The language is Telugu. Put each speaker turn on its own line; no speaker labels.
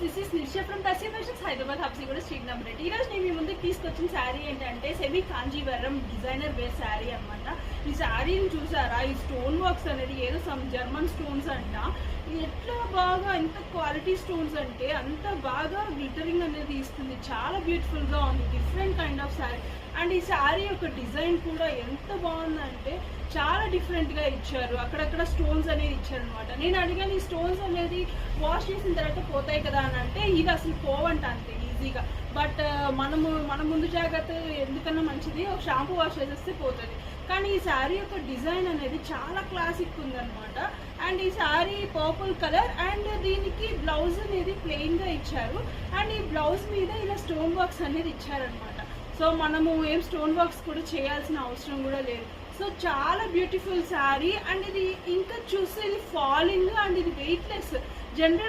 This is Nisha from Tasi fashions Hyderabad Habsiguda street number 8. ఈరోజు నేను మీ ముందుకు తీసుకొచ్చిన శారీ ఏంటంటే semi Kanjeevaram designer wear sari అనమాట. ఈ శారీని చూసారా, ఈ స్టోన్ వర్క్స్ అనేది ఏదో సమ్ జర్మన్ స్టోన్స్ అంట. ఎట్లా బాగా ఎంత క్వాలిటీ స్టోన్స్ అంటే అంత బాగా గ్లిటరింగ్ అనేది ఇస్తుంది. చాలా బ్యూటిఫుల్గా ఉంది, different kind of sari. And ఈ శారీ యొక్క డిజైన్ కూడా ఎంత బాగుందంటే చాలా డిఫరెంట్గా ఇచ్చారు. అక్కడక్కడ స్టోన్స్ అనేది ఇచ్చారు అనమాట. నేను అడిగాను ఈ స్టోన్స్ అనేది వాష్ చేసిన తర్వాత పోతాయి కదా అని అంటే ఇది అసలు పోవంట అంతే ఈజీగా. బట్ మన ముందు జాగ్రత్త ఎందుకన్నా మంచిది, ఒక షాంపూ వాష్ చేసేస్తే పోతుంది. కానీ ఈ శారీ యొక్క డిజైన్ అనేది చాలా క్లాసిక్ ఉందన్నమాట. అండ్ ఈ శారీ పర్పుల్ కలర్ అండ్ దీనికి బ్లౌజ్ అనేది ప్లెయిన్గా ఇచ్చారు. అండ్ ఈ బ్లౌజ్ మీద ఇలా స్టోన్ వర్క్స్ అనేది ఇచ్చారనమాట. సో మనము ఏం స్టోన్ వర్క్స్ కూడా చేయాల్సిన అవసరం కూడా లేదు. సో చాలా బ్యూటిఫుల్ శారీ. అండ్ ఇది ఇంకా చూస్తే ఇది ఫాలింగ్ అండ్ ఇది వెయిట్లెస్. జనరల్